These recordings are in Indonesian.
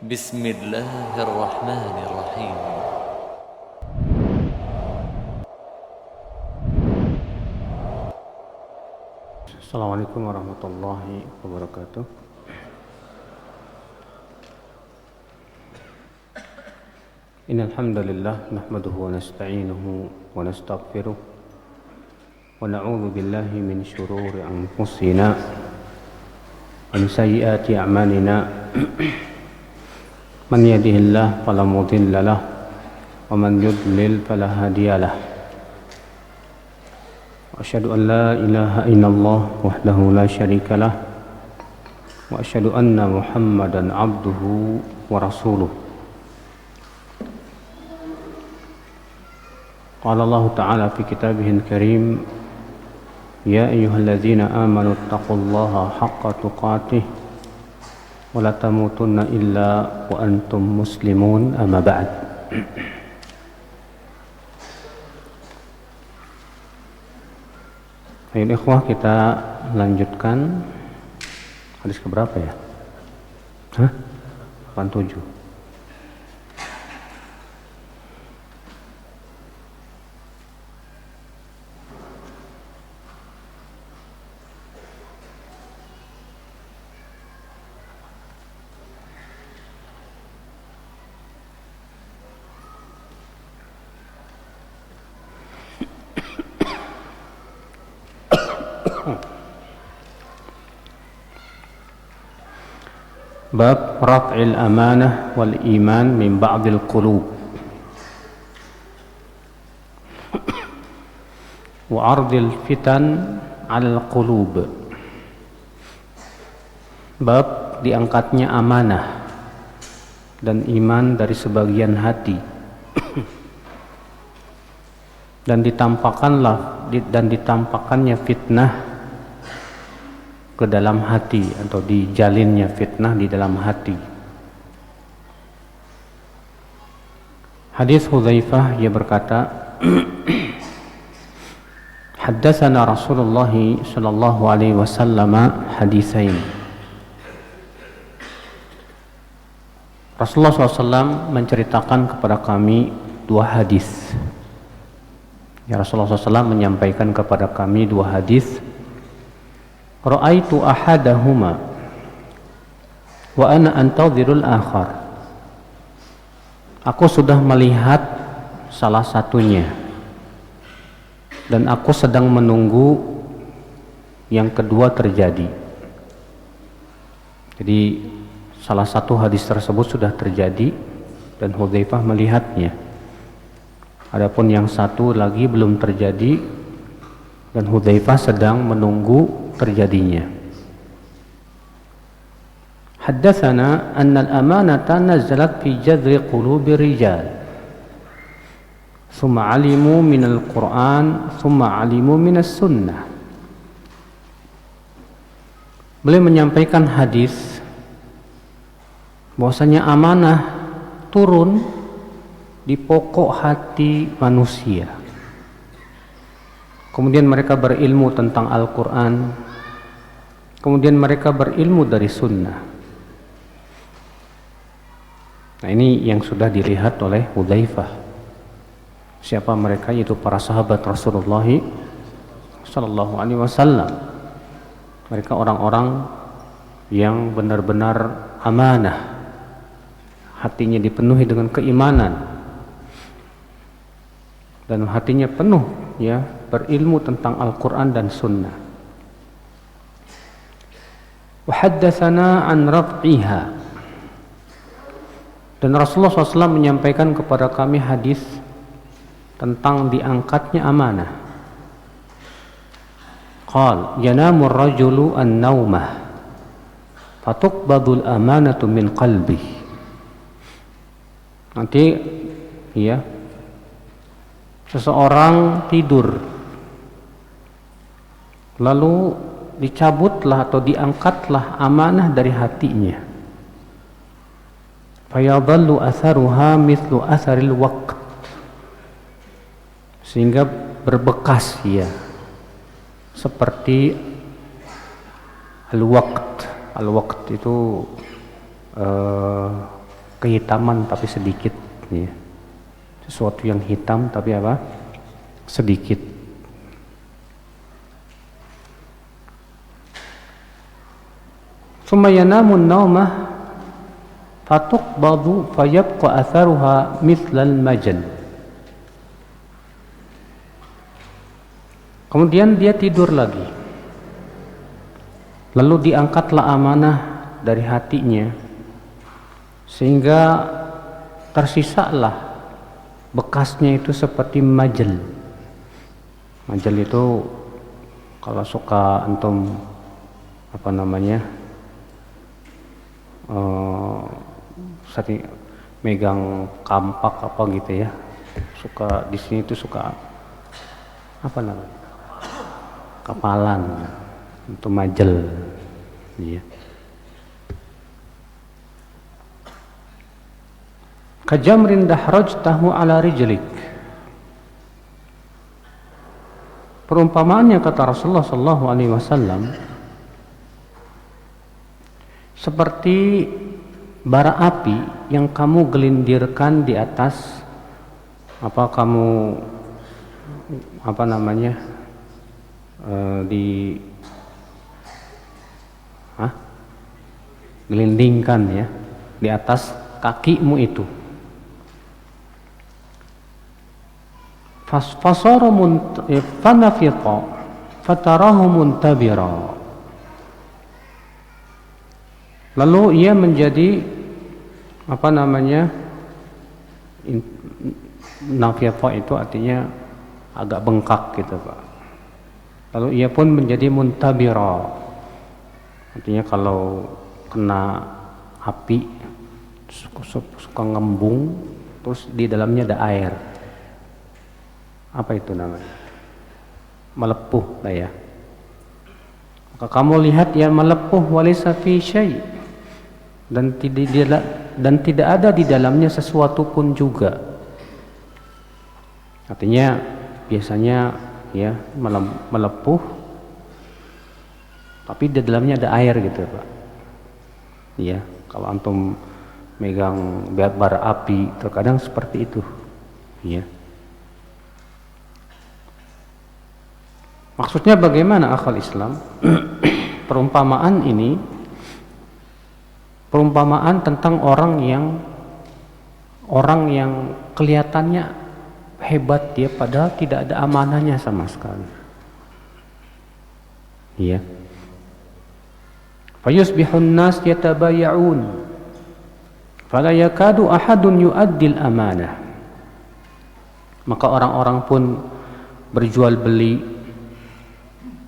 بسم الله الرحمن الرحيم. Assalamualaikum warahmatullahi wabarakatuh. Innal hamdalillah nahmaduhu wa nasta'inuhu wa nastaghfiruh wa na'udzu billahi min shururi anfusina wa min sayyiati a'malina. Man yahdihillahu fala mudilla lahu wa man yudlil fala hadiya lahu. Asyhadu an la ilaha illallah wahdahu la syarika lah wa asyhadu anna Muhammadan abduhu wa rasuluh. Qala Allah Ta'ala fi kitabihil karim, ya ayyuhalladzina amanu taqullaha haqqa tuqatih wa la tamutunna illa wa antum muslimun, amma ba'd. Baik ikhwah, kita lanjutkan hadis keberapa ya? 87. Bab raf'il amanah wal iman min ba'dil qulub wa 'ardil fitan 'alal qulub. Bab diangkatnya amanah dan iman dari sebagian hati dan ditampakkannya fitnah ke dalam hati, atau dijalinnya fitnah di dalam hati. Hadis Hudzaifah, ia berkata, haddatsana Rasulullah sallallahu alaihi wasallam haditsain. Rasulullah SAW menceritakan kepada kami dua hadis. Ya, Rasulullah SAW menyampaikan kepada kami dua hadis. Ra'aitu ahadahuma wa ana antadhirul akhar. Aku sudah melihat salah satunya dan aku sedang menunggu yang kedua terjadi. Jadi salah satu hadis tersebut sudah terjadi dan Hudzaifah melihatnya. Adapun yang satu lagi belum terjadi dan Hudzaifah sedang menunggu terjadinya. Haddatsana anna al-amanata nazalat fi jadri qulubi rijal thumma alimu min al-Qur'an thumma alimu min as-sunnah. Beliau menyampaikan hadis bahwasanya amanah turun di pokok hati manusia. Kemudian mereka berilmu tentang Al-Quran. Kemudian mereka berilmu dari sunnah. Nah, ini yang sudah dilihat oleh Hudzaifah. Siapa mereka? Yaitu para sahabat Rasulullah sallallahu alaihi wasallam. Mereka orang-orang yang benar-benar amanah. Hatinya dipenuhi dengan keimanan. Dan hatinya penuh, ya, berilmu tentang Al-Quran dan Sunnah. Wa haddatsana an raf'iha. Dan Rasulullah SAW menyampaikan kepada kami hadis tentang diangkatnya amanah. Qal yanamu ar-rajulu an-naumah fatuqbadul amanatu min qalbi. Nanti, ya, seseorang tidur lalu dicabutlah atau diangkatlah amanah dari hatinya. Fayadhallu atharuha mithlu atharil waqt. Sehingga berbekas, ya, seperti al-waqt. Al-waqt itu kehitaman tapi sedikit, ya. Sesuatu yang hitam tapi apa? Sedikit. Thumma yanamu an-nawmah fatuqbadu fayabqa atharuha mithla al-majal. Kemudian dia tidur lagi. Lalu diangkatlah amanah dari hatinya, sehingga tersisalah bekasnya itu seperti majal. Majal itu kalau suka antum sering megang kampak apa gitu ya, suka di sini itu suka kapalan, itu majel, ya. Kajamrin dahrajtahu ala rijlik. Perumpamaannya, kata Rasulullah sallallahu alaihi wasallam, seperti bara api yang kamu gelindirkan di atas gelindingkan ya di atas kakimu itu. Fasara fanafiqa fatarahu muntabira. Lalu ia menjadi nafiqa itu artinya agak bengkak gitu, Pak. Lalu ia pun menjadi muntabira, artinya kalau kena api suka ngembung, terus di dalamnya ada air. Apa itu namanya? Melepuh lah ya. Maka kamu lihat ia melepuh walaysa fi syai', dan tidak ada di dalamnya sesuatu pun juga. Artinya biasanya ya melepuh tapi di dalamnya ada air gitu, Pak. Iya, kalau antum megang bara api terkadang seperti itu. Iya. Maksudnya bagaimana akal Islam? Perumpamaan ini perumpamaan tentang orang yang kelihatannya hebat dia, padahal tidak ada amanahnya sama sekali. Iya. Fayusbihun nas yatabaya'un fala yakadu ahadun yu'addil amanah. Maka orang-orang pun berjual beli,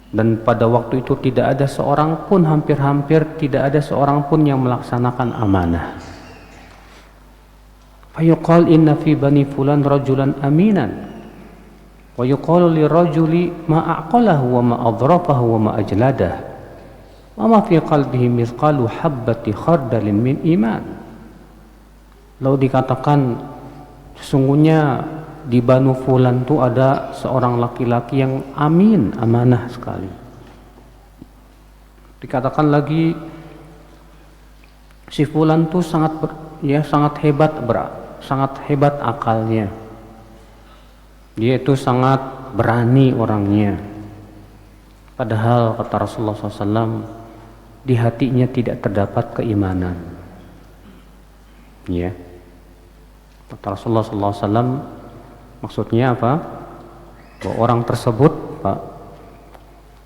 dan pada waktu itu tidak ada seorang pun, hampir tidak ada seorang pun yang melaksanakan amanah. Fayuqal inna fi bani fulan rajulan aminan wa yuqalu lirajuli ma aqalahu wa ma adrafahu wa ma ajladah wa ma fi qalbihi mithqalu habbati khardalin min iman. Lalu dikatakan sesungguhnya di Banu Fulan itu ada seorang laki-laki yang amin, amanah sekali. Dikatakan lagi si Fulan itu sangat hebat akalnya. Dia itu sangat berani orangnya. Padahal kata Rasulullah SAW, di hatinya tidak terdapat keimanan. Ya. Kata Rasulullah SAW, maksudnya apa? Bahwa orang tersebut, Pak,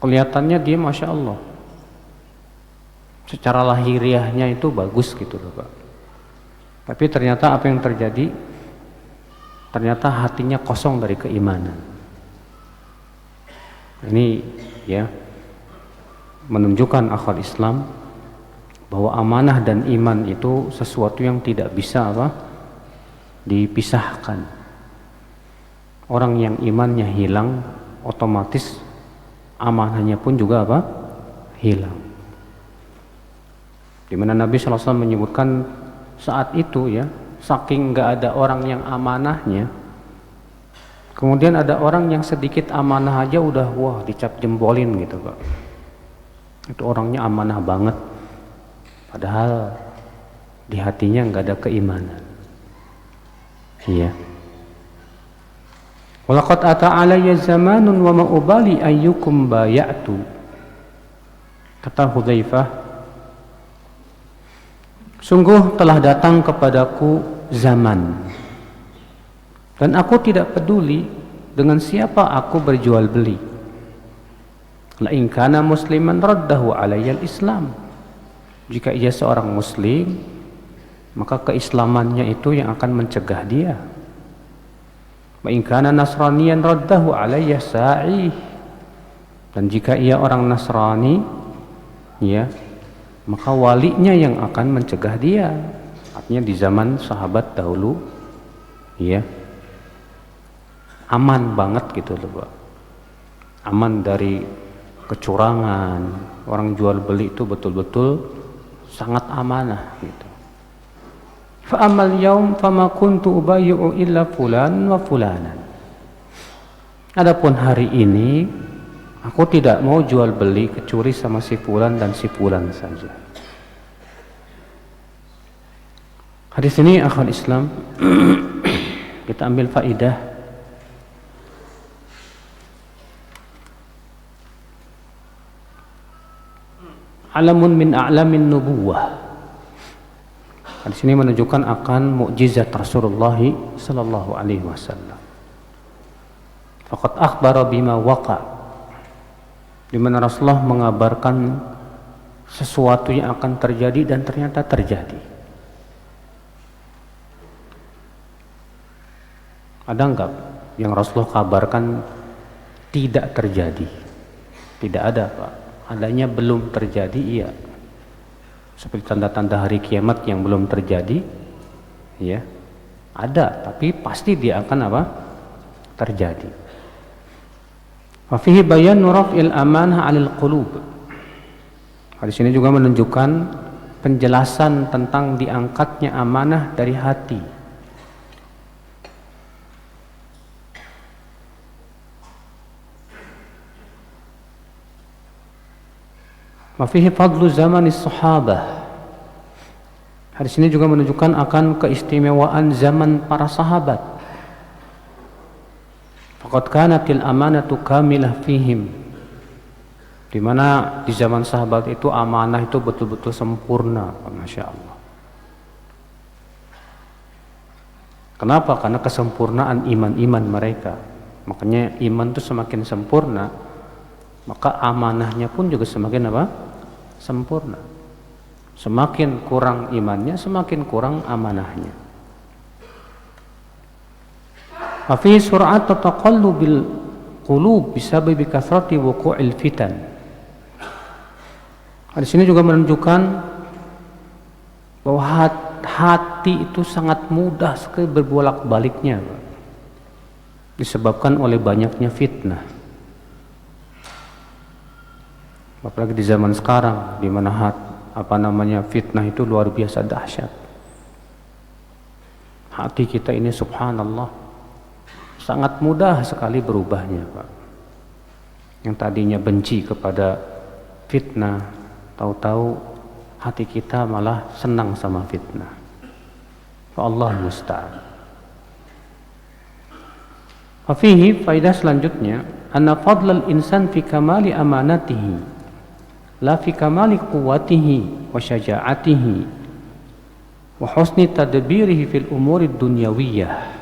kelihatannya dia Masya Allah, secara lahiriahnya itu bagus gitu loh, Pak. Tapi ternyata apa yang terjadi? Ternyata hatinya kosong dari keimanan. Ini ya menunjukkan akal Islam bahwa amanah dan iman itu sesuatu yang tidak bisa dipisahkan. Orang yang imannya hilang, otomatis amanahnya pun juga hilang. Di mana Nabi SAW menyebutkan saat itu ya, saking nggak ada orang yang amanahnya, kemudian ada orang yang sedikit amanah aja udah dicap jempolin gitu, Pak. Itu orangnya amanah banget, padahal di hatinya nggak ada keimanan. Iya. Walaqad ata alayya zamanun wa ma ubali ayyukum bay'atu. Kata Hudzaifah, sungguh telah datang kepadaku zaman dan aku tidak peduli dengan siapa aku berjual beli. La in kana musliman raddahu alayya al-islam. Jika ia seorang muslim, maka keislamannya itu yang akan mencegah dia. Wa in kana nasraniyan raddahu alayya sa'i. Dan jika ia orang Nasrani, ya, maka walinya yang akan mencegah dia. Artinya di zaman sahabat dahulu, ya, aman banget gitu loh, Pak. Aman dari kecurangan. Orang jual beli itu betul-betul sangat amanah gitu. Fa amal yaum fama kuntu ubayyi'u illa fulan wa fulanan. Adapun hari ini aku tidak mau jual beli kecuali sama si fulan dan si fulan saja. Hadis ini akhwat Islam kita ambil faidah. Alamun min a'lamin nubuwah. Hadis ini menunjukkan akan mukjizat Rasulullah sallallahu alaihi wasallam. Faqad akhbara bima waqa, di mana Rasulullah mengabarkan sesuatu yang akan terjadi dan ternyata terjadi. Ada enggak yang Rasulullah kabarkan tidak terjadi? Tidak ada, Pak. Adanya belum terjadi, iya. Seperti tanda-tanda hari kiamat yang belum terjadi, ya. Ada, tapi pasti dia akan apa? Terjadi. Wa fihi bayan raf'il amanah 'alal qulub. Hadis ini juga menunjukkan penjelasan tentang diangkatnya amanah dari hati. Wa fihi fadlu zamanis sahabah. Hadis ini juga menunjukkan akan keistimewaan zaman para sahabat. Faqad kanatil amanatu kamilah fihim. Di mana di zaman sahabat itu amanah itu betul-betul sempurna, Masya Allah. Kenapa? Karena kesempurnaan iman-iman mereka. Makanya iman itu semakin sempurna, maka amanahnya pun juga semakin apa? Sempurna. Semakin kurang imannya, semakin kurang amanahnya. Wa fi sur'at taqallubil qulub bisababi kathrati wuqu'il fitan. Di sini juga menunjukkan bahwa hati itu sangat mudah sekali berbolak-baliknya, disebabkan oleh banyaknya fitnah. Apalagi di zaman sekarang, di mana fitnah itu luar biasa dahsyat. Hati kita ini subhanallah sangat mudah sekali berubahnya, Pak. Yang tadinya benci kepada fitnah, tahu-tahu hati kita malah senang sama fitnah. Allah musta'an. Fihi faidah selanjutnya, anna fadlal insan fi kamali amanatihi la fi kamali quwwatihi wa syaja'atihi wa husni tadbirihi fil umuri dunyawiyah.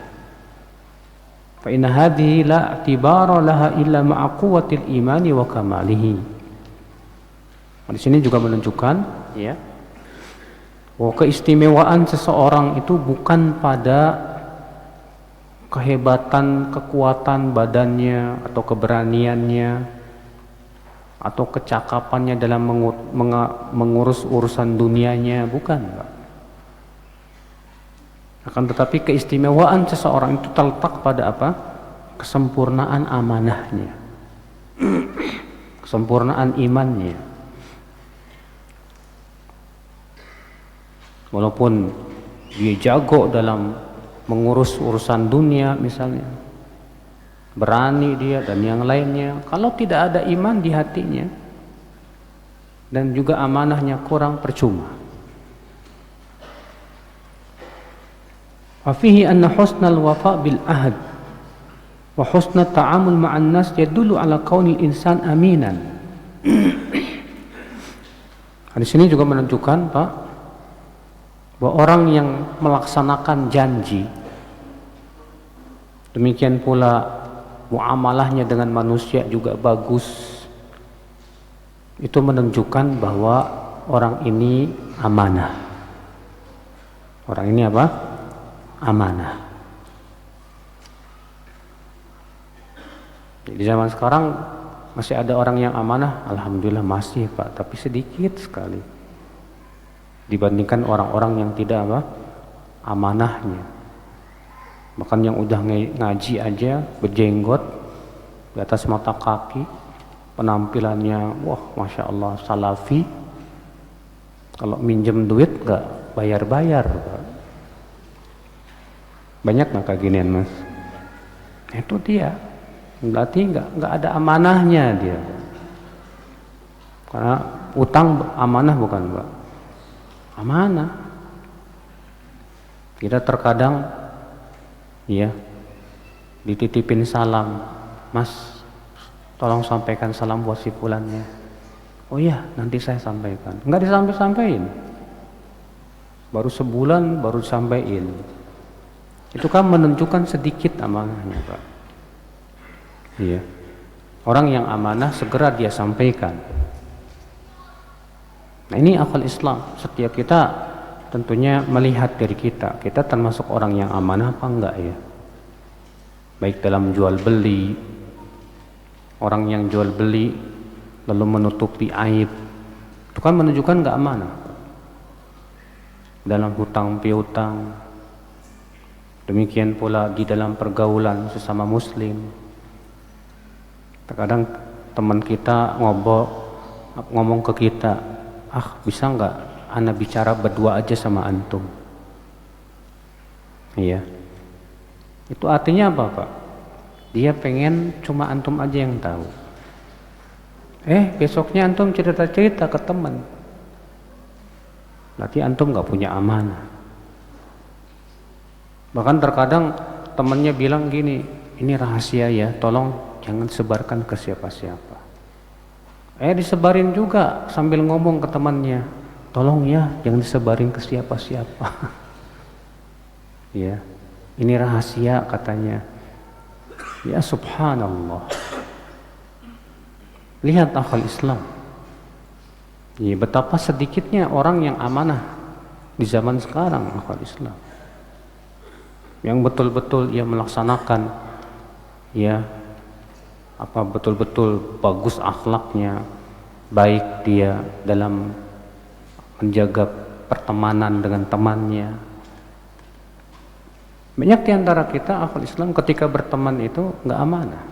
Fa inna hadhihi la i'tibara laha illa ma'a quwwatil imani wa kamalihi. Di sini juga menunjukkan, ya, bahwa keistimewaan seseorang itu bukan pada kehebatan, kekuatan badannya atau keberaniannya atau kecakapannya dalam mengurus urusan dunianya, bukan, Pak. Akan tetapi keistimewaan seseorang itu terletak pada apa? Kesempurnaan amanahnya, kesempurnaan imannya. Walaupun dia jago dalam mengurus urusan dunia misalnya, berani dia dan yang lainnya, kalau tidak ada iman di hatinya dan juga amanahnya kurang, percuma. Wa fihi anna husnal wafa bil ahd wa husnat ta'amul ma'an nas yadullu ala kaunil insan aminan. Di sini juga menunjukkan, Pak, bahwa orang yang melaksanakan janji, demikian pula muamalahnya dengan manusia juga bagus, itu menunjukkan bahwa orang ini amanah. Orang ini apa? Amanah. Di zaman sekarang masih ada orang yang amanah? Alhamdulillah masih, Pak, tapi sedikit sekali dibandingkan orang-orang yang tidak apa? Amanahnya. Bahkan yang udah ngaji aja berjenggot di atas mata kaki, penampilannya wah Masya Allah salafi, kalau minjem duit gak bayar-bayar, Pak. Banyak gak kayak ginian, Mas? Itu dia, berarti nggak ada amanahnya dia. Karena utang amanah bukan, Pak? Amanah. Kita terkadang ya dititipin salam, Mas tolong sampaikan salam buat si fulannya. Oh iya nanti saya sampaikan. Nggak disampai-sampaikan. Baru sebulan baru sampaikan. Itu kan menunjukkan sedikit amanahnya, Pak. Iya. Orang yang amanah segera dia sampaikan. Nah ini akal Islam. Setiap kita tentunya melihat diri kita termasuk orang yang amanah apa enggak ya? Baik dalam jual beli, orang yang jual beli lalu menutupi aib, itu kan menunjukkan enggak amanah. Dalam hutang piutang, demikian pula di dalam pergaulan sesama muslim. Terkadang teman kita ngomong ke kita, bisa nggak ana bicara berdua aja sama antum? Iya. Itu artinya apa, Pak? Dia pengen cuma antum aja yang tahu. Besoknya antum cerita-cerita ke teman. Berarti antum nggak punya amanah. Bahkan terkadang temannya bilang gini, ini rahasia ya, tolong jangan sebarkan ke siapa-siapa. Disebarin juga sambil ngomong ke temannya, tolong ya jangan disebarin ke siapa-siapa. Ya, ini rahasia katanya. Ya subhanallah. Lihat akal Islam. Ya, betapa sedikitnya orang yang amanah di zaman sekarang akal Islam. Yang betul-betul ia melaksanakan, ya betul-betul bagus akhlaknya, baik dia dalam menjaga pertemanan dengan temannya. Banyak di antara kita akal Islam ketika berteman itu nggak amanah.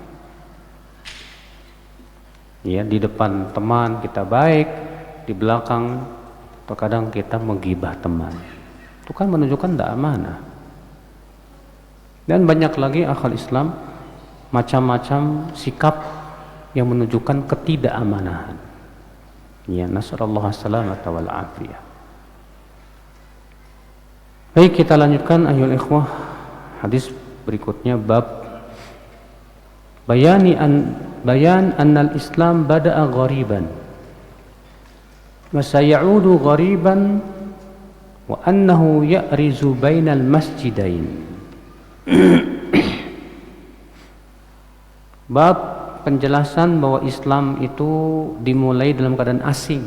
Ya, di depan teman kita baik, di belakang terkadang kita menggibah teman. Itu kan menunjukkan nggak amanah. Dan banyak lagi akal Islam macam-macam sikap yang menunjukkan ketidakamanan. Ya, nasallallahu salamata wal afiyah. Baik, kita lanjutkan ayyuhal ikhwah. Hadis berikutnya bab bayan annal Islam bada'a ghariban wa sayaudu ghariban wa annahu ya'rizu bainal masjidain. Bab penjelasan bahwa Islam itu dimulai dalam keadaan asing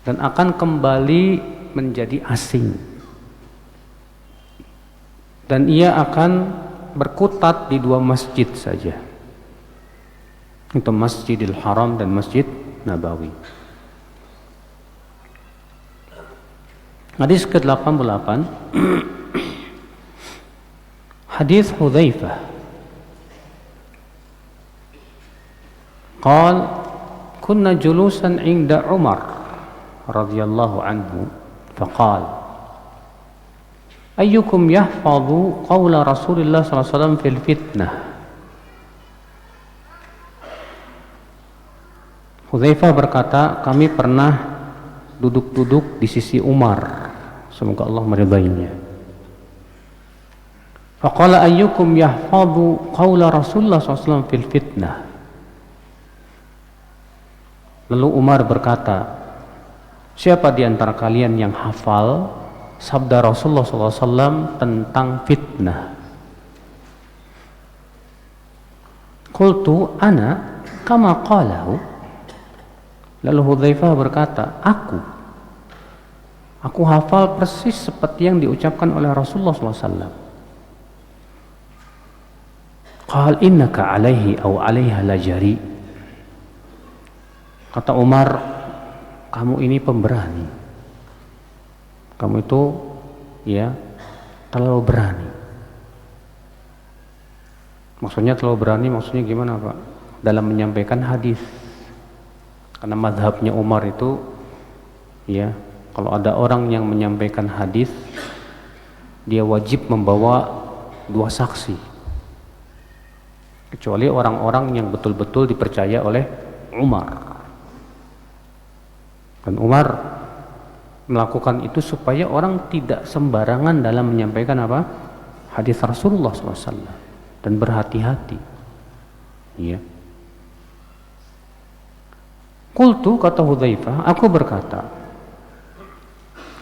dan akan kembali menjadi asing, dan ia akan berkutat di dua masjid saja, itu Masjidil Haram dan Masjid Nabawi. Hadis ke-88 hadis Hudzaifah qal kunna julusan 'inda Umar radhiyallahu anhu faqal ayyukum yahfazu qawla Rasulillah sallallahu alaihi wasallam fil fitnah. Hudzaifah berkata, kami pernah duduk-duduk di sisi Umar semoga Allah meridainya. Faqala ayyukum yahfadhu qawla Rasulullah SAW fil fitnah. Lalu Umar berkata, siapa di antara kalian yang hafal sabda Rasulullah SAW tentang fitnah? Qultu ana kama qalahu. Lalu Hudzaifah berkata, aku hafal persis seperti yang diucapkan oleh Rasulullah SAW. Qal innaka alaihi aw alaiha lajari. Kata Umar, kamu ini pemberani. Kamu itu terlalu berani. Maksudnya terlalu berani, maksudnya gimana Pak? Dalam menyampaikan hadis. Karena mazhabnya Umar itu kalau ada orang yang menyampaikan hadis, dia wajib membawa 2 saksi. Kecuali orang-orang yang betul-betul dipercaya oleh Umar. Dan Umar melakukan itu supaya orang tidak sembarangan dalam menyampaikan hadis Rasulullah SAW, dan berhati-hati. Qultu, kata Hudzaifah, aku berkata,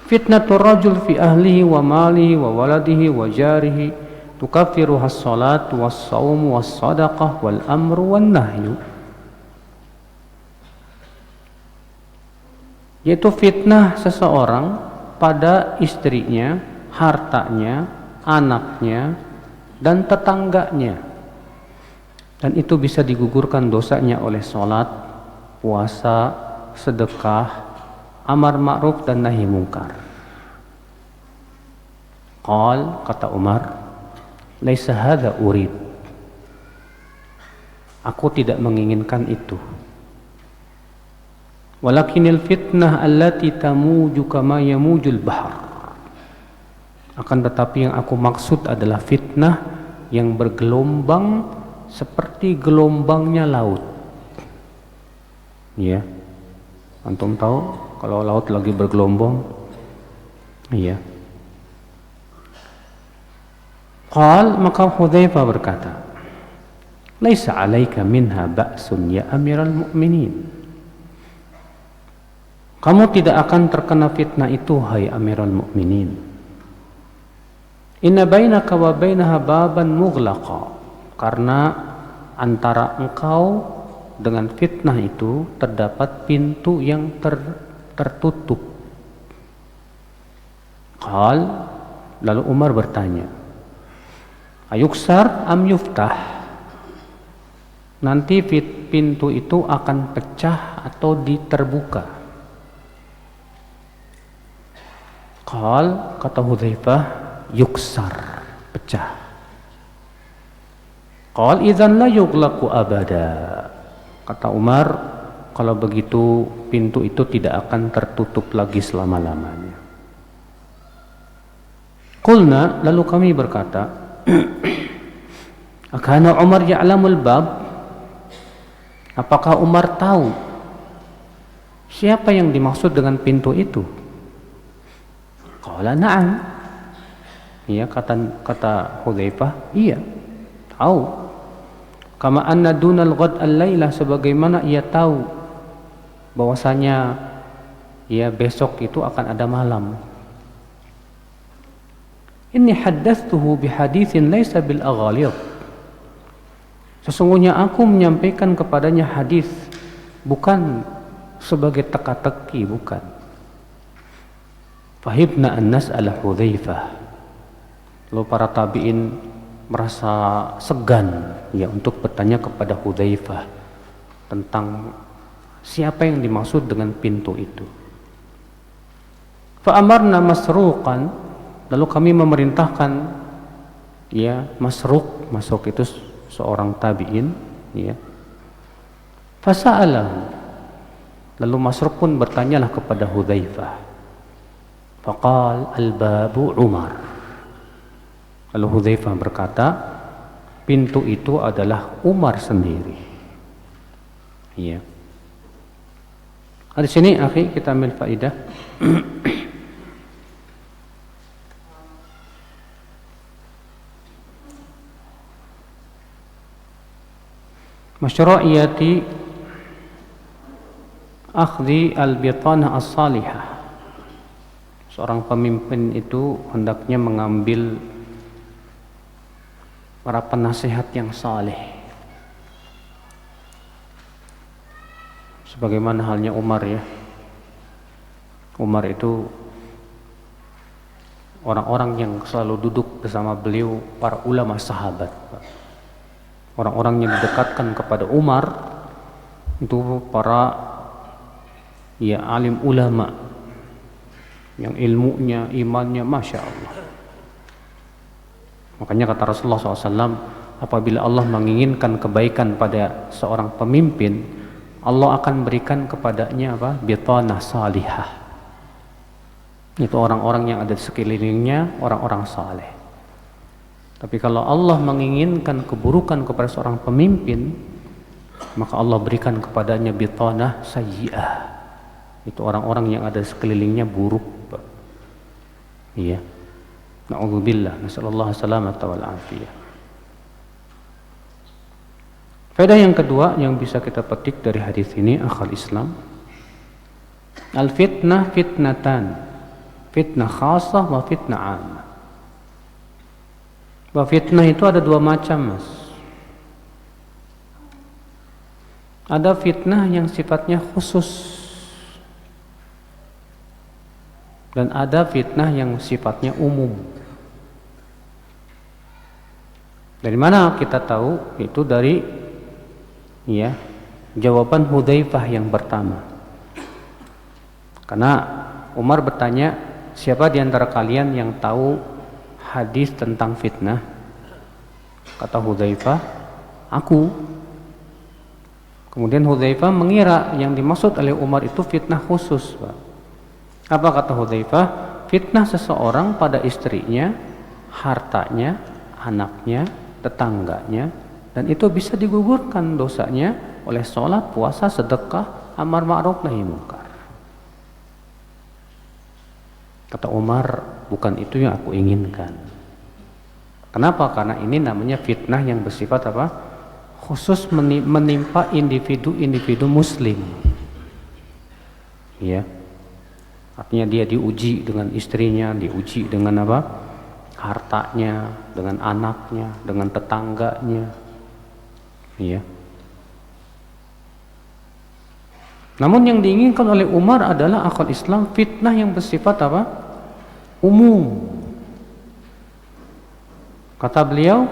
fitnatur rajul fi ahlihi wa malihi wa waladihi wa jarihi tukaffiruha as-salat was-shaum was-sadaqah wal amru wan nahyu. Yaitu fitnah seseorang pada istrinya, hartanya, anaknya, dan tetangganya. Dan itu bisa digugurkan dosanya oleh salat, puasa, sedekah, amar ma'ruf dan nahi mungkar. Qal, kata Umar, laisa hadza urid. Aku tidak menginginkan itu. Walakinil fitnah allati tamuju kama yamujul bahr. Akan tetapi yang aku maksud adalah fitnah yang bergelombang seperti gelombangnya laut. Antum tahu kalau laut lagi bergelombang? Qal, maka Hudzaifah berkata, laisa 'alaika minha ba'sun ya Amiral Mu'minin. Kamu tidak akan terkena fitnah itu, hai Amirul Mukminin. Inna bainaka wa bainaha baban mughlaqa. Karena antara engkau dengan fitnah itu terdapat pintu yang tertutup. Qal, lalu Umar bertanya, ayuksar am yuftah? Nanti pintu itu akan pecah atau diterbuka? Qal, kata Hudzaifah, yuksar, pecah. Qal idzan la yughlaqu abada. Kata Umar, kalau begitu pintu itu tidak akan tertutup lagi selama-lamanya. Qulna, lalu kami berkata, akana Umar ya'lamul bab? Apakah Umar tahu siapa yang dimaksud dengan pintu itu? Qala na'am. Kata Hudzaifah, iya, tahu. Kama anna dunal ghad al-laila, sebagaimana ia tahu bahwasanya besok itu akan ada malam. Inni haddathtuhu bihaditsin laisa bil aghalid. Sesungguhnya aku menyampaikan kepadanya hadis bukan sebagai teka-teki, bukan. Fahibna an nas'ala Hudzaifah. Lalu para tabi'in merasa segan untuk bertanya kepada Hudzaifah tentang siapa yang dimaksud dengan pintu itu. Fa amarna Masruqan, lalu kami memerintahkan Masruq itu seorang tabi'in, fasa'alahu, lalu Masruq pun bertanyalah kepada Hudzaifah. Faqal al-babu Umar. Lalu Hudzaifah berkata, pintu itu adalah Umar sendiri. Di sini akhi kita ambil faidah. Masyru'iyati akhdhi al-bitanah as-salihah. Seorang pemimpin itu hendaknya mengambil para penasihat yang saleh. Sebagaimana halnya Umar ya. Umar itu orang-orang yang selalu duduk bersama beliau, para ulama sahabat. Orang-orang yang didekatkan kepada Umar itu para alim ulama yang ilmunya, imannya Masya Allah. Makanya kata Rasulullah SAW, apabila Allah menginginkan kebaikan pada seorang pemimpin, Allah akan berikan kepadanya bitanah salihah. Itu orang-orang yang ada di sekelilingnya, orang-orang saleh. Tapi kalau Allah menginginkan keburukan kepada seorang pemimpin, maka Allah berikan kepadanya bitanah sayyi'ah. Itu orang-orang yang ada di sekelilingnya buruk. Iya. Na'udzubillah, nasallallahu salamata wal afiyah. Faedah yang kedua yang bisa kita petik dari hadis ini, akhal Islam, al-fitnah fitnatan, fitnah khasah wa fitnah ammah. Bahwa fitnah itu ada dua macam, Mas. Ada fitnah yang sifatnya khusus, dan ada fitnah yang sifatnya umum. Dari mana kita tahu? Itu dari jawaban Hudzaifah yang pertama. Karena Umar bertanya, siapa di antara kalian yang tahu hadis tentang fitnah? Kata Hudzaifah, aku. Kemudian Hudzaifah mengira yang dimaksud oleh Umar itu fitnah khusus, Pak. Apa kata Hudzaifah? Fitnah seseorang pada istrinya, hartanya, anaknya, tetangganya, dan itu bisa digugurkan dosanya oleh sholat, puasa, sedekah, amar ma'ruf nahi munkar. Kata Umar, bukan itu yang aku inginkan. Kenapa? Karena ini namanya fitnah yang bersifat khusus menimpa individu-individu muslim. Ya. Artinya dia diuji dengan istrinya, diuji dengan hartanya, dengan anaknya, dengan tetangganya. Ya. Namun yang diinginkan oleh Umar adalah akal Islam fitnah yang bersifat umum. Kata beliau,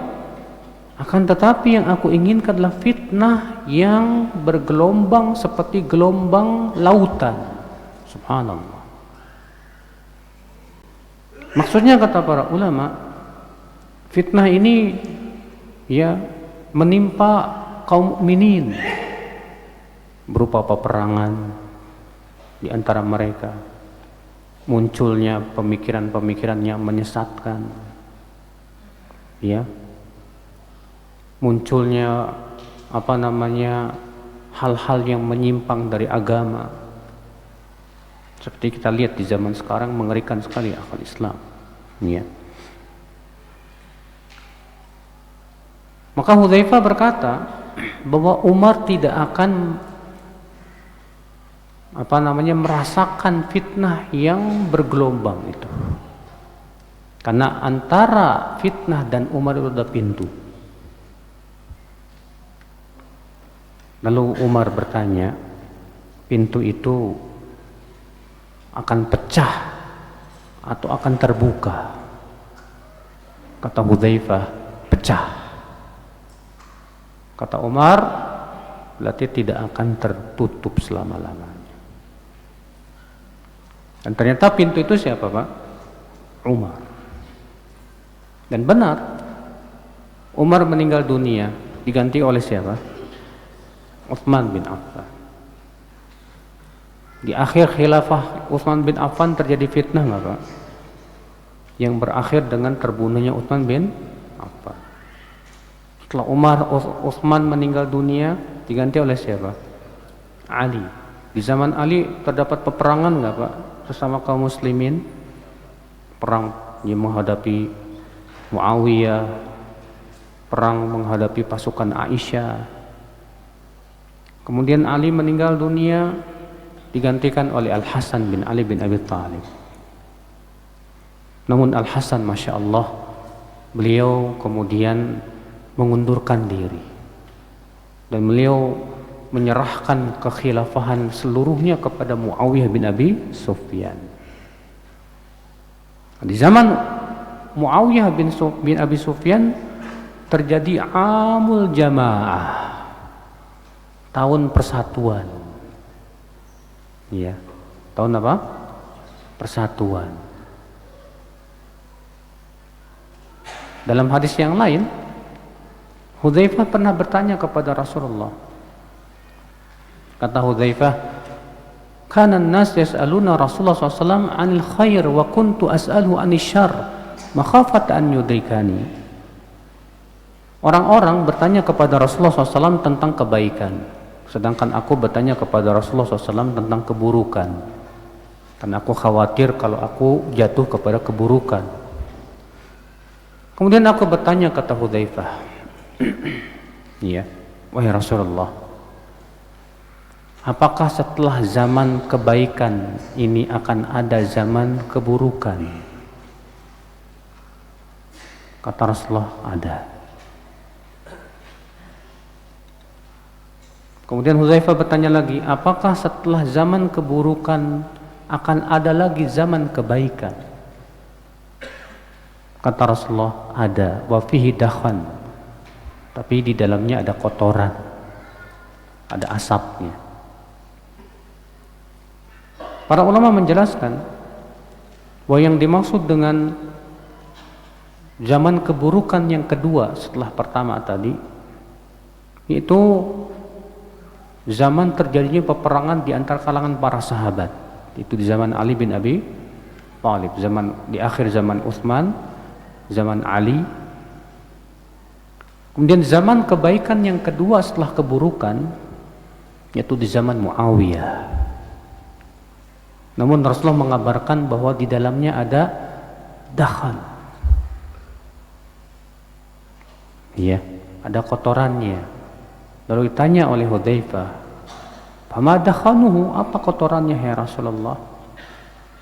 akan tetapi yang aku inginkan adalah fitnah yang bergelombang seperti gelombang lautan. Subhanallah. Maksudnya kata para ulama, fitnah ini menimpa kaum mukminin berupa peperangan di antara mereka, munculnya pemikiran-pemikiran yang menyesatkan, munculnya hal-hal yang menyimpang dari agama. Seperti kita lihat di zaman sekarang, mengerikan sekali akal Islam. Maka Hudzaifah berkata bahwa Umar tidak akan merasakan fitnah yang bergelombang itu. Karena antara fitnah dan Umar itu ada pintu. Lalu Umar bertanya, pintu itu akan pecah atau akan terbuka? Kata Hudzaifah, pecah. Kata Umar, berarti tidak akan tertutup selama-lamanya. Dan ternyata pintu itu siapa, Pak? Umar. Dan benar, Umar meninggal dunia, diganti oleh siapa? Utsman bin Affan. Di akhir khilafah Utsman bin Affan terjadi fitnah nggak, Pak? Yang berakhir dengan terbunuhnya Utsman bin Affan. Setelah Utsman meninggal dunia, diganti oleh siapa? Ali. Di zaman Ali terdapat peperangan nggak, Pak? Sesama kaum muslimin, perang yang menghadapi Muawiyah, perang menghadapi pasukan Aisyah, Kemudian Ali meninggal dunia, digantikan oleh Al-Hasan bin Ali bin Abi Thalib. Namun Al-Hasan, Masya Allah, beliau kemudian mengundurkan diri. Dan beliau menyerahkan kekhilafahan seluruhnya kepada Muawiyah bin Abi Sufyan. Di zaman Muawiyah bin Abi Sufyan terjadi Amul Jamaah, tahun persatuan. Ya, tahun apa? Persatuan. Dalam hadis yang lain, Hudzaifah pernah bertanya kepada Rasulullah. Kata Hudzaifah, "Kana an-nas yas'aluna Rasulullah SAW 'anil khair wa kuntu as'aluhu 'anil syarr makhafata an yudrikani." Orang-orang bertanya kepada Rasulullah SAW tentang kebaikan, sedangkan aku bertanya kepada Rasulullah SAW tentang keburukan, karena aku khawatir kalau aku jatuh kepada keburukan. Kemudian aku bertanya, kata Hudzaifah, "Ya, wahai Rasulullah, apakah setelah zaman kebaikan ini akan ada zaman keburukan?" Kata Rasulullah, "Ada." Kemudian Hudzaifah bertanya lagi, "Apakah setelah zaman keburukan akan ada lagi zaman kebaikan?" Kata Rasulullah, "Ada, wa fihi dakhan." Tapi di dalamnya ada kotoran, ada asapnya. Para ulama menjelaskan bahwa yang dimaksud dengan zaman keburukan yang kedua setelah pertama tadi, yaitu zaman terjadinya peperangan di antara kalangan para sahabat. Itu di zaman Ali bin Abi Thalib, di akhir zaman Utsman, zaman Ali. Kemudian zaman kebaikan yang kedua setelah keburukan, yaitu di zaman Muawiyah. Namun Rasulullah mengabarkan bahwa di dalamnya ada dakhan. Ya, ada kotorannya. Lalu ditanya oleh Hudzaifah, "Fama dakhanuhu?" Apa kotorannya ya Rasulullah?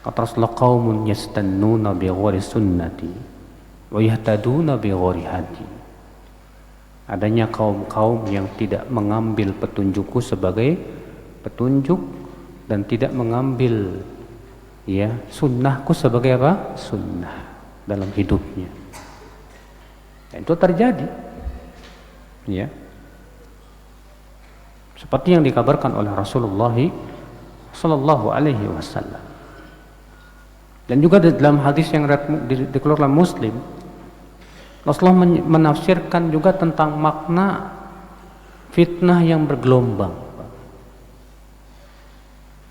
Kata Rasulullah, "Qaumun yastannuna bi ghairi sunnati wa yahtaduna bi ghairi hadi." Adanya kaum-kaum yang tidak mengambil petunjukku sebagai petunjuk dan tidak mengambil sunnahku sebagai apa? Sunnah dalam hidupnya. Dan itu terjadi. Ya. Seperti yang dikabarkan oleh Rasulullah sallallahu alaihi wasallam. Dan juga dalam hadis yang dikeluarkan Muslim, Rasulullah menafsirkan juga tentang makna fitnah yang bergelombang.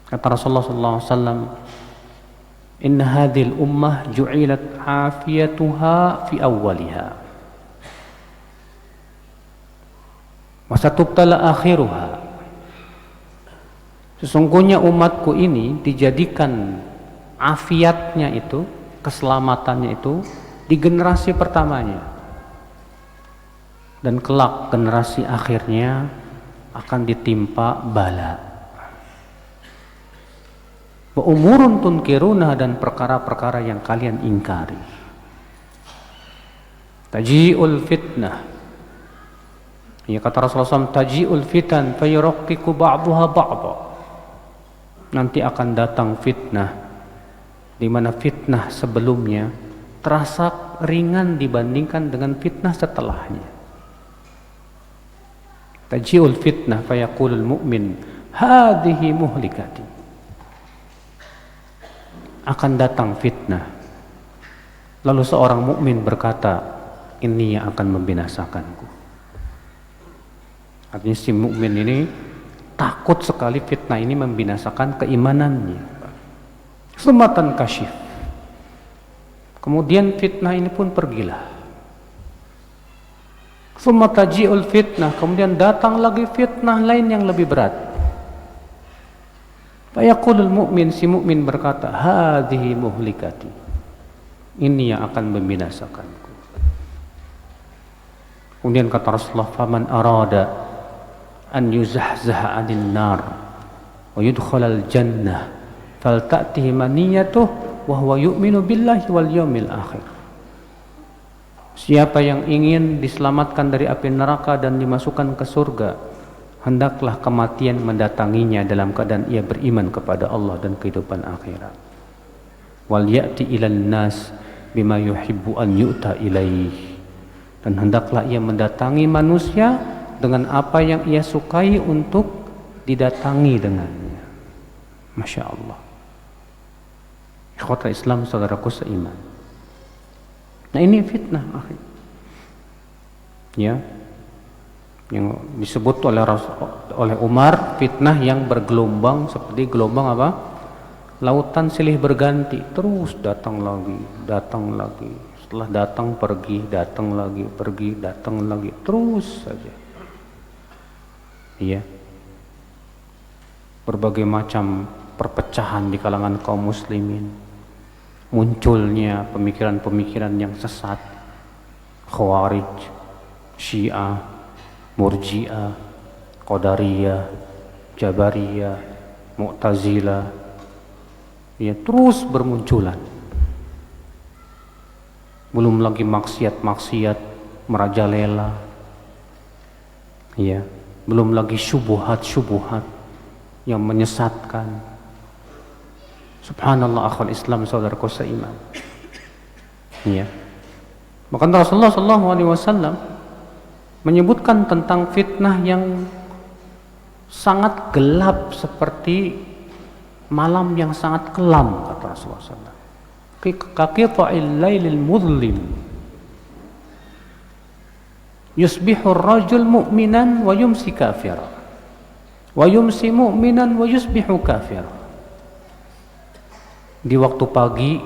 Kata Rasulullah sallallahu alaihi wasallam, "Inna hadhil ummah ju'ilat afiyatuha fi awwaliha wa satubtala akhiruha." Sesungguhnya umatku ini dijadikan afiatnya itu, keselamatannya itu di generasi pertamanya, dan kelak generasi akhirnya akan ditimpa bala. Wa umurun tunkiruna, dan perkara-perkara yang kalian ingkari. Taji'ul fitnah, ya kata Rasulullah SAW, taji'ul fitan fayuraqqiqu ba'daha ba'dha. Nanti akan datang fitnah, di mana fitnah sebelumnya terasa ringan dibandingkan dengan fitnah setelahnya. Taji'ul fitnah fayaqulul mu'min hadhihi muhlikati. Akan datang fitnah, lalu seorang mukmin berkata, "Ini yang akan membinasakanku." Artinya si mukmin ini takut sekali fitnah ini membinasakan keimanannya. Sumatan kasyif. Kemudian fitnah ini pun pergilah. Summa taji'ul fitnah, kemudian datang lagi fitnah lain yang lebih berat. Fayaqulul mu'min, si mukmin berkata, "Hadhihi muhlikati." Ini yang akan membinasakanku. Kemudian kata Rasulullah, "Faman arada an yuzahzaha 'anil nar wa yudkhalal jannah falta'tihi maniyatuhu wa huwa yu'minu billahi wal yawmil akhir. Siapa yang ingin diselamatkan dari api neraka dan dimasukkan ke surga, hendaklah kematian mendatanginya dalam keadaan ia beriman kepada Allah dan kehidupan akhirat. Wal ya'ti ilan nas bima yuhibbu an yu'ta ilaih. Dan hendaklah ia mendatangi manusia dengan apa yang ia sukai untuk didatangi dengannya. Masya Allah. Ikhwatul Islam, saudaraku seiman. Nah ini fitnah, akhi. Ya, yang disebut oleh Umar fitnah yang bergelombang seperti gelombang apa? Lautan silih berganti, terus datang lagi. Setelah datang pergi, datang lagi, pergi, datang lagi, terus saja. Iya. Berbagai macam perpecahan di kalangan kaum muslimin. Munculnya pemikiran-pemikiran yang sesat, Khawarij, Syiah, Murji'ah, Qadariyah, Jabariyah, Mu'tazilah, ya terus bermunculan. Belum lagi maksiat-maksiat merajalela, ya, belum lagi syubhat-syubhat yang menyesatkan. Subhanallah, akhwal Islam, saudaraku seiman. Ya. Maka Rasulullah SAW menyebutkan tentang fitnah yang sangat gelap seperti malam yang sangat kelam, kata Rasulullah SAW. Kaqita'il lailil mudlim. Yusbihur rajul mu'minan wa yumsi kafira. Wa yumsi mu'minan wa yusbihu kafira. Di waktu pagi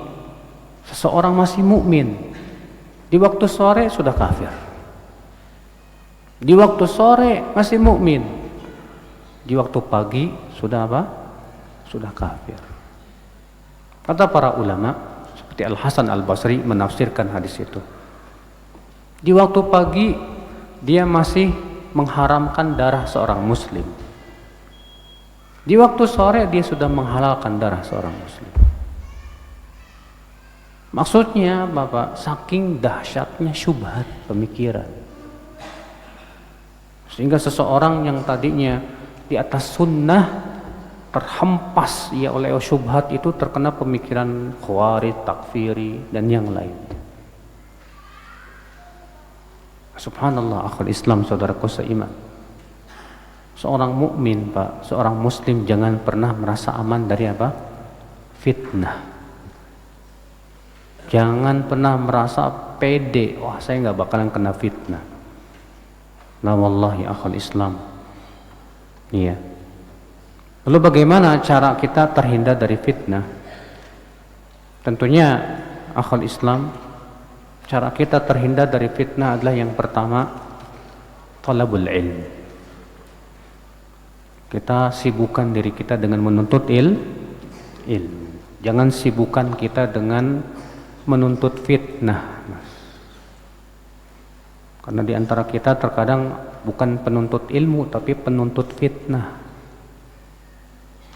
seseorang masih mukmin, di waktu sore sudah kafir. Di waktu sore masih mukmin, di waktu pagi sudah apa? Sudah kafir. Kata para ulama seperti Al Hasan Al Basri menafsirkan hadis itu. Di waktu pagi dia masih mengharamkan darah seorang muslim. Di waktu sore dia sudah menghalalkan darah seorang muslim. Maksudnya Bapak, saking dahsyatnya syubhat pemikiran, sehingga seseorang yang tadinya di atas sunnah terhempas ya oleh syubhat itu terkena pemikiran khawarij, takfiri dan yang lain. Subhanallah, akhul Islam, saudaraku seiman. Seorang mukmin, Pak, seorang muslim jangan pernah merasa aman dari apa? Fitnah. Jangan pernah merasa pede, wah saya nggak bakalan kena fitnah. La wallahi akhul Islam. Iya. Lalu bagaimana cara kita terhindar dari fitnah? Tentunya akhul Islam, cara kita terhindar dari fitnah adalah yang pertama, talabul ilm. Kita sibukkan diri kita dengan menuntut ilmu. Jangan sibukkan kita dengan menuntut fitnah, Mas. Karena di antara kita terkadang bukan penuntut ilmu tapi penuntut fitnah.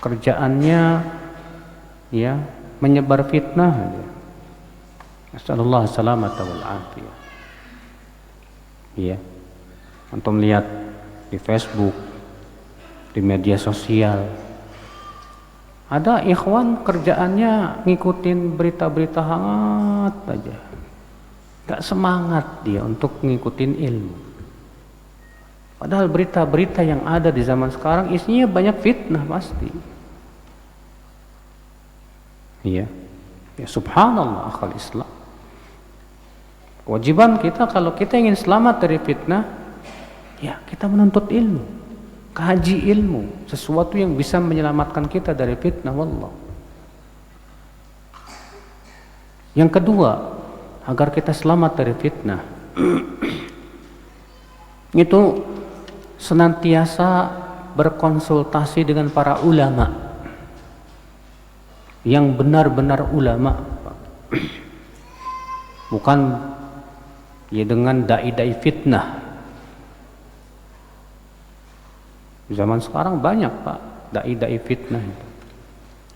Kerjaannya ya menyebar fitnah. Nasallallahu salamata wal afiyah. Ya. Antum lihat di Facebook, di media sosial, ada ikhwan kerjaannya ngikutin berita-berita hangat aja, gak semangat dia untuk ngikutin ilmu. Padahal berita-berita yang ada di zaman sekarang isinya banyak fitnah pasti. Iya, ya subhanallah, akhal Islam. Kewajiban kita kalau kita ingin selamat dari fitnah, ya kita menuntut ilmu. Kaji ilmu, sesuatu yang bisa menyelamatkan kita dari fitnah, wallah. Yang kedua, agar kita selamat dari fitnah, itu senantiasa berkonsultasi dengan para ulama, yang benar-benar ulama, bukan ya dengan dai-dai fitnah. Zaman sekarang banyak Pak dai-dai fitnah itu.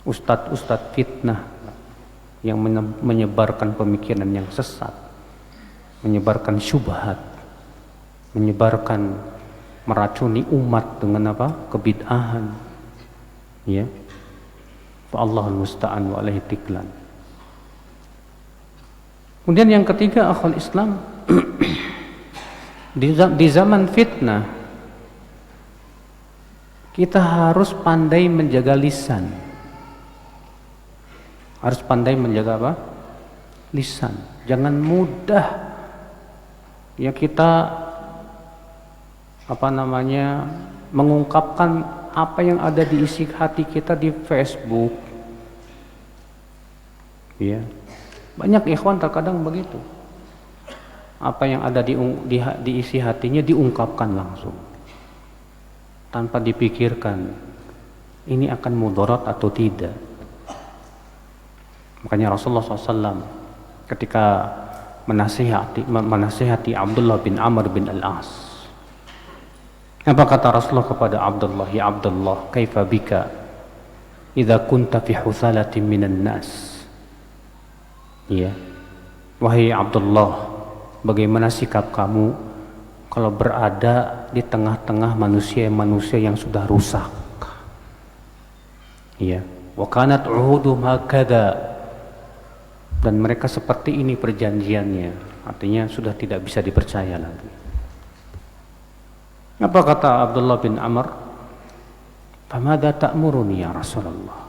Ustadz-ustadz fitnah yang menyebarkan pemikiran yang sesat, menyebarkan syubhat, menyebarkan meracuni umat dengan apa? Kebid'ahan. Ya. Allahul musta'an wa alaihi tiklan. Kemudian yang ketiga, akhwal Islam, di zaman fitnah kita harus pandai menjaga lisan. Harus pandai menjaga apa? Lisan. Jangan mudah ya kita mengungkapkan apa yang ada di isi hati kita di Facebook. Ya. Banyak ikhwan terkadang begitu. Apa yang ada di isi hatinya diungkapkan langsung. Tanpa dipikirkan ini akan mudarat atau tidak. Makanya Rasulullah SAW ketika menasihati Abdullah bin Amr bin Al-As, apa kata Rasulullah kepada Abdullah? Ya Abdullah, kaifa bika idza kunta fi huthalatin minan nas? Ya, wahai Abdullah, bagaimana sikap kamu kalau berada di tengah-tengah manusia yang sudah rusak? Ya, wa kanat uhudum hakadha, dan mereka seperti ini perjanjiannya, artinya sudah tidak bisa dipercaya lagi. Apa kata Abdullah bin Amr? Famadha ta'muruni ya Rasulullah?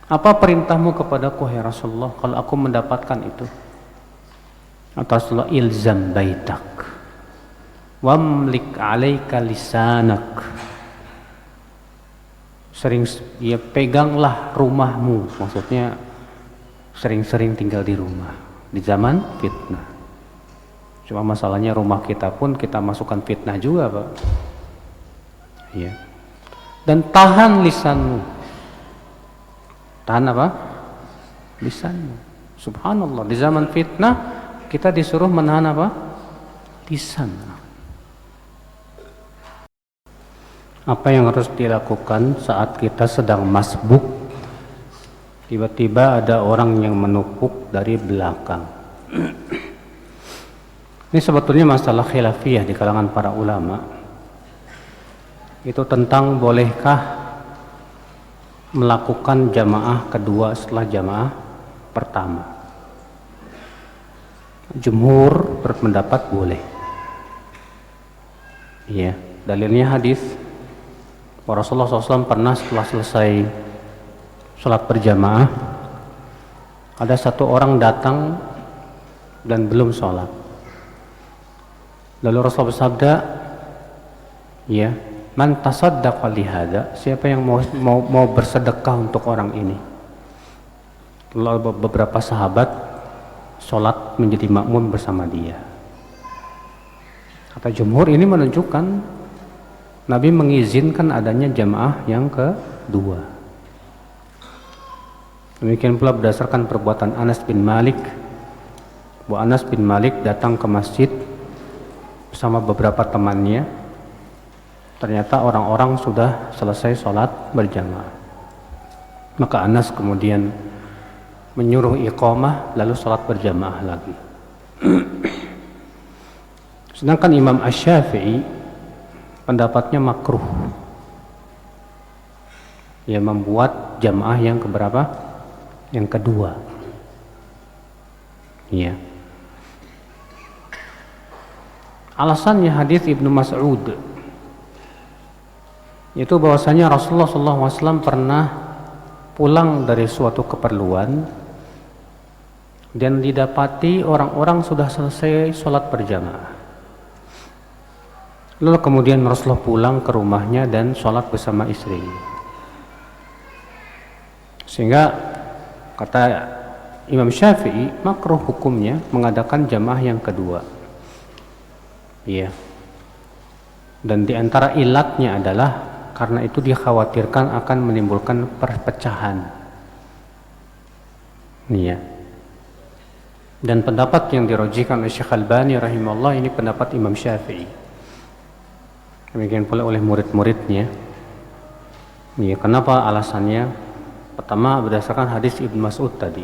Apa perintahmu kepadaku ya Rasulullah kalau aku mendapatkan itu? Kata Rasulullah, ilzam baitak wamlik alaika lisanak. Peganglah rumahmu, maksudnya sering-sering tinggal di rumah di zaman fitnah. Cuma masalahnya rumah kita pun kita masukkan fitnah juga Pak. Ya. Dan tahan lisanmu. Tahan apa? Lisanmu. Subhanallah, di zaman fitnah kita disuruh menahan apa? Lisan. Apa yang harus dilakukan saat kita sedang masbuk? Tiba-tiba ada orang yang menupuk dari belakang. Ini sebetulnya masalah khilafiyah di kalangan para ulama. Itu tentang bolehkah melakukan jamaah kedua setelah jamaah pertama. Jumhur berpendapat boleh. Iya, dalilnya hadis Rasulullah SAW pernah setelah selesai sholat berjamaah, ada satu orang datang dan belum sholat. Lalu Rasulullah bersabda, ya, man tasaddaqa lihada, siapa yang mau bersedekah untuk orang ini. Lalu beberapa sahabat sholat menjadi makmum bersama dia. Kata jumhur, ini menunjukkan Nabi mengizinkan adanya jamaah yang kedua. Demikian pula berdasarkan perbuatan Anas bin Malik, bahwa Anas bin Malik datang ke masjid bersama beberapa temannya. Ternyata orang-orang sudah selesai sholat berjamaah. Maka Anas kemudian menyuruh iqamah lalu sholat berjamaah lagi. Sedangkan Imam Asy-Syafi'i pendapatnya makruh, ya, membuat jamaah yang keberapa? Yang kedua. Ya. Alasannya hadis Ibnu Mas'ud, yaitu bahwasanya Rasulullah SAW pernah pulang dari suatu keperluan dan didapati orang-orang sudah selesai sholat berjamaah. Lalu kemudian Rasulullah pulang ke rumahnya dan sholat bersama istrinya. Sehingga kata Imam Syafi'i, makruh hukumnya mengadakan jamaah yang kedua. Iya. Dan diantara ilatnya adalah karena itu dikhawatirkan akan menimbulkan perpecahan. Iya. Dan pendapat yang dirajihkan oleh Syekh Albani rahimahullah ini pendapat Imam Syafi'i. Demikian pula oleh murid-muridnya. Ya, kenapa alasannya? Pertama berdasarkan hadis Ibnu Mas'ud tadi.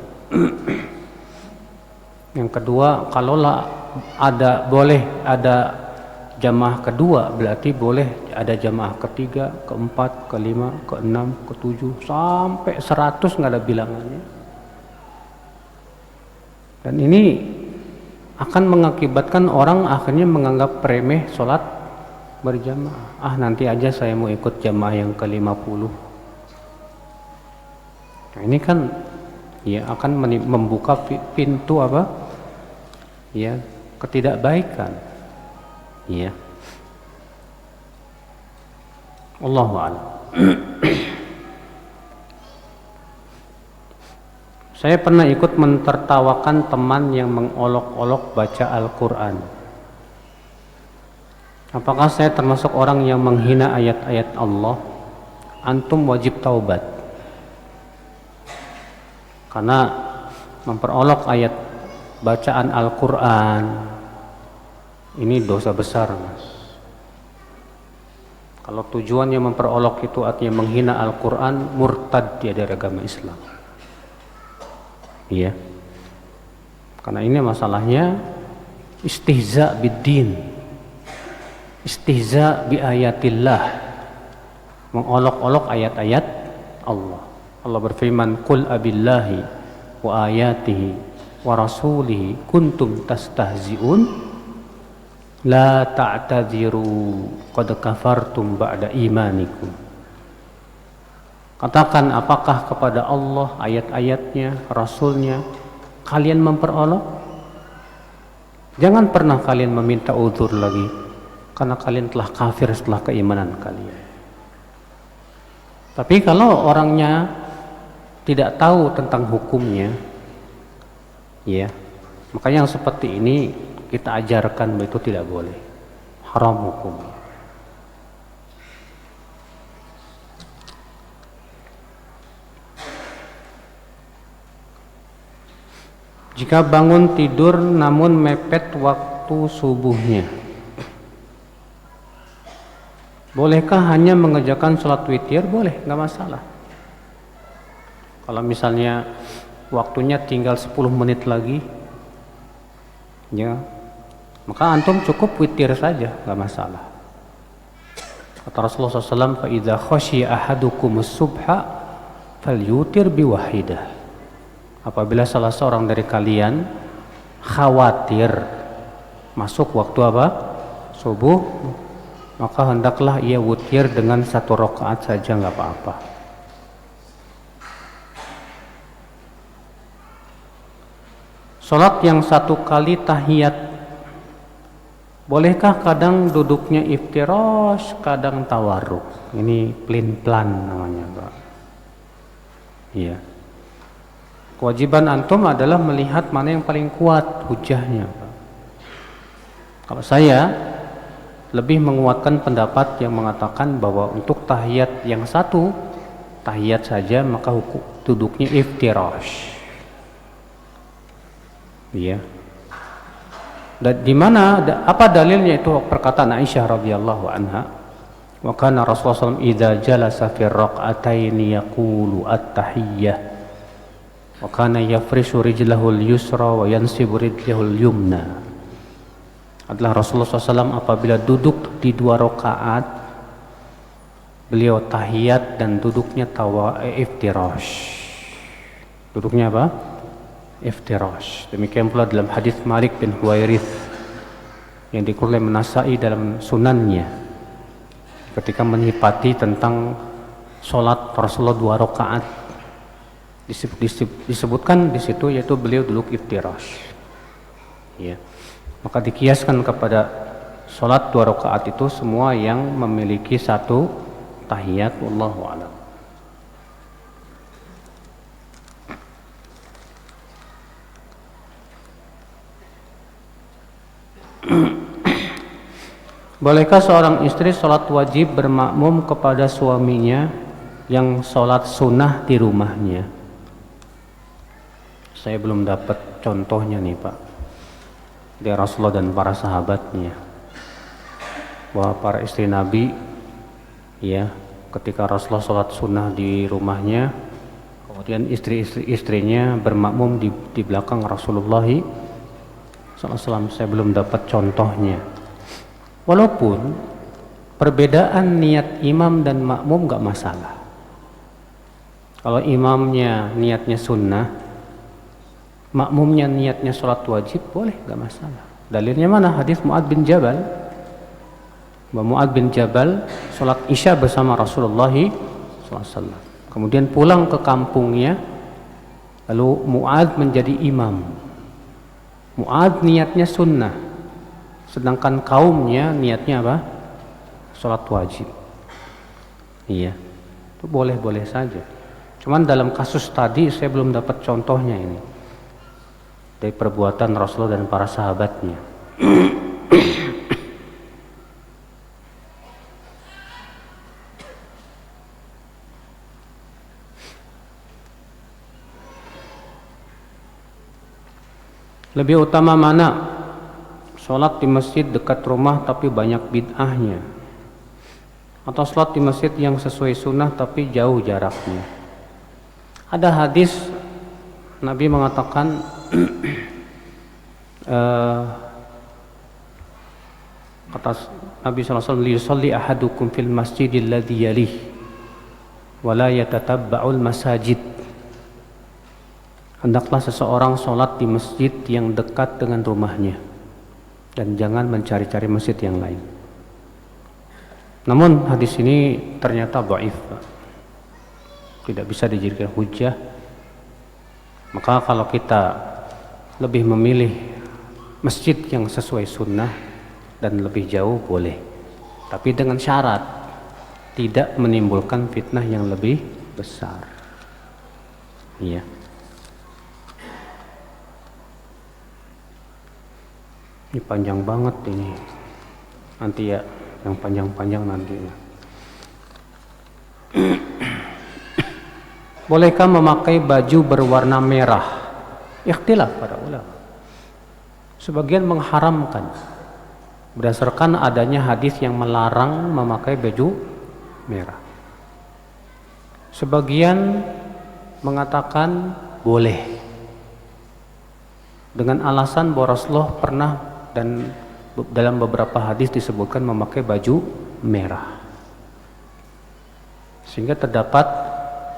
Yang kedua, kalaulah boleh ada jamaah kedua, berarti boleh ada jamaah ketiga, keempat, kelima, keenam, ketujuh, sampai 100 nggak ada bilangannya. Dan ini akan mengakibatkan orang akhirnya menganggap remeh sholat berjamaah. Nanti aja saya mau ikut jamaah yang ke-50. Nah, ini kan ya akan membuka pintu apa? Ya, ketidakbaikan. Ya. Allahu a'lam. Saya pernah ikut mentertawakan teman yang mengolok-olok baca Al-Quran. Apakah saya termasuk orang yang menghina ayat-ayat Allah? Antum wajib taubat. Karena memperolok ayat bacaan Al-Quran ini dosa besar, Mas. Kalau tujuannya memperolok itu artinya menghina Al-Quran, murtad dia dari agama Islam. Iya. Karena ini masalahnya istihza biddin, istihza bi ayatillah, mengolok-olok ayat-ayat Allah. Allah berfirman, "Qul abillahi wa ayatihi wa rasulihi kuntum tastahzi'un la ta'tadiru qad kafartum ba'da imanikum." Katakan, apakah kepada Allah, ayat-ayatnya, Rasulnya kalian memperolok? Jangan pernah kalian meminta uzur lagi, karena kalian telah kafir setelah keimanan kalian. Tapi kalau orangnya tidak tahu tentang hukumnya, ya, makanya yang seperti ini kita ajarkan bahwa itu tidak boleh, haram hukumnya. Jika bangun tidur namun mepet waktu subuhnya, bolehkah hanya mengerjakan sholat witir? Boleh, nggak masalah. Kalau misalnya waktunya tinggal 10 menit lagi, ya, maka antum cukup witir saja, nggak masalah. Kata Rasulullah SAW, "Fa idza khashiya ahadukumus subha falyutir biwahidah." Apabila salah seorang dari kalian khawatir masuk waktu apa? Subuh, maka hendaklah ia witir dengan 1 rakaat saja, nggak apa-apa. Salat yang 1 kali tahiyat, bolehkah kadang duduknya iftirash, kadang tawarruk? Ini pelin-pelan namanya, Pak. Iya. Kewajiban antum adalah melihat mana yang paling kuat hujahnya, Pak. Kalau saya lebih menguatkan pendapat yang mengatakan bahwa untuk tahiyat yang 1 tahiyat saja, maka duduknya iftirash. Iya. Dan di mana apa dalilnya? Itu perkataan Aisyah radhiyallahu anha, wa kana Rasulullah SAW idza jalasa fi raq'ataini yaqulu at-tahiyyah wa kana yafrishu rijlahu al-yusra wa yansibu rijlahu al-yumna. Adalah Rasulullah SAW apabila duduk di 2 rakaat, beliau tahiyat dan duduknya iftirash. Duduknya apa? Iftirash. Demikian pula dalam hadis Malik bin Huwairith yang dikeluarkan oleh Nasai dalam sunannya, ketika menyifati tentang sholat Rasulullah 2 rakaat, disebutkan di situ yaitu beliau duduk iftirash. Ya. Maka dikiaskan kepada sholat 2 rakaat itu semua yang memiliki 1 tahiyat, wallahu a'lam. Bolehkah seorang istri sholat wajib bermakmum kepada suaminya yang sholat sunnah di rumahnya? Saya belum dapat contohnya nih, Pak, dari Rasulullah dan para sahabatnya. bahwa para istri Nabi, ya, ketika Rasulullah sholat sunnah di rumahnya, kemudian istrinya bermakmum di belakang Rasulullah SAW. Saya belum dapat contohnya. Walaupun perbedaan niat imam dan makmum gak masalah. Kalau imamnya niatnya sunnah, makmumnya niatnya sholat wajib, boleh, gak masalah. Dalilnya mana? Hadis Mu'adz bin Jabal. Mu'adz bin Jabal sholat isya bersama Rasulullah SAW. Kemudian pulang ke kampungnya, lalu Mu'adz menjadi imam. Mu'adz niatnya sunnah, sedangkan kaumnya niatnya apa? Sholat wajib. Iya, itu boleh-boleh saja. Cuman dalam kasus tadi saya belum dapat contohnya ini dari perbuatan Rasulullah dan para sahabatnya. Lebih utama mana? Sholat di masjid dekat rumah tapi banyak bid'ahnya, atau sholat di masjid yang sesuai sunnah tapi jauh jaraknya? Ada hadis Nabi mengatakan kata Nabi SAW, liyusalli ahadukum fil masjidil ladzi yalih wa la yatatabba'ul masajid. Hendaklah seseorang sholat di masjid yang dekat dengan rumahnya dan jangan mencari-cari masjid yang lain. Namun hadis ini ternyata dhaif, tidak bisa dijadikan hujah. Maka kalau kita lebih memilih masjid yang sesuai sunnah dan lebih jauh, boleh, tapi dengan syarat tidak menimbulkan fitnah yang lebih besar. Iya. Ini panjang banget ini. Nanti ya, yang panjang-panjang nanti. Bolehkah memakai baju berwarna merah? Ikhtilaf para ulama. Sebagian mengharamkan berdasarkan adanya hadis yang melarang memakai baju merah. Sebagian mengatakan boleh dengan alasan bahwa Rasulullah pernah dan dalam beberapa hadis disebutkan memakai baju merah, sehingga terdapat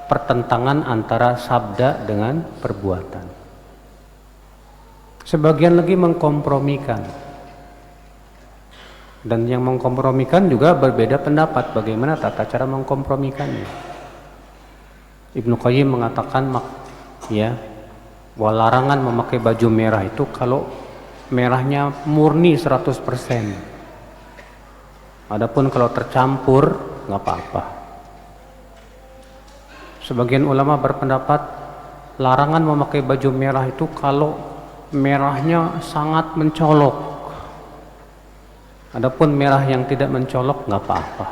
pertentangan antara sabda dengan perbuatan. Sebagian lagi mengkompromikan, dan yang mengkompromikan juga berbeda pendapat bagaimana tata cara mengkompromikannya. Ibnu Qayyim mengatakan bahwa larangan memakai baju merah itu kalau merahnya murni 100%. Adapun kalau tercampur nggak apa-apa. Sebagian ulama berpendapat larangan memakai baju merah itu kalau merahnya sangat mencolok. Adapun merah yang tidak mencolok nggak apa-apa.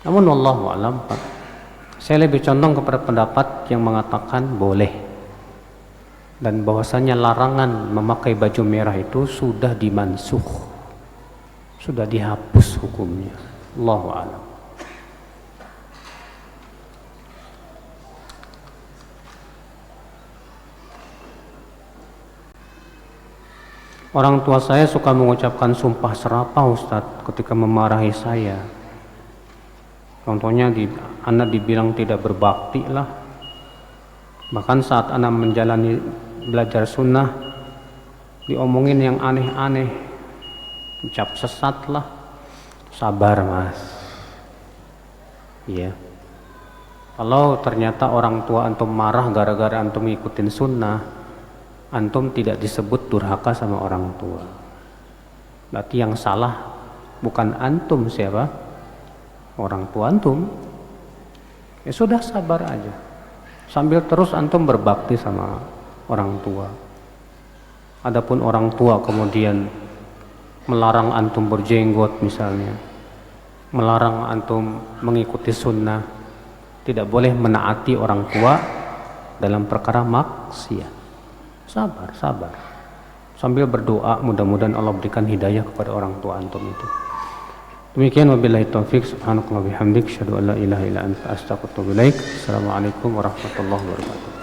Namun wallahu a'lam, saya lebih condong kepada pendapat yang mengatakan boleh, dan bahwasanya larangan memakai baju merah itu sudah dimansuh, sudah dihapus hukumnya. Allahu a'lam. Orang tua saya suka mengucapkan sumpah serapah Ustadz ketika memarahi saya. Contohnya anak dibilang tidak berbakti lah. Bahkan saat anak menjalani belajar sunnah diomongin yang aneh-aneh, ucap sesat lah. Sabar mas. Iya. Kalau ternyata orang tua antum marah gara-gara antum ngikutin sunnah, antum tidak disebut durhaka sama orang tua. Berarti yang salah bukan antum, siapa? Orang tua antum. Ya sudah, sabar aja. Sambil terus antum berbakti sama orang tua. Adapun orang tua kemudian melarang antum berjenggot misalnya, melarang antum mengikuti sunnah, tidak boleh menaati orang tua dalam perkara maksiat. Sabar. sambil berdoa mudah-mudahan Allah berikan hidayah kepada orang tua antum itu. Demikian, wabillahi taufik, subhanakallah bihamdik, asyhadu an la ilaha illa anta, astaghfiruka wa atubu ilaik. Assalamualaikum warahmatullahi wabarakatuh.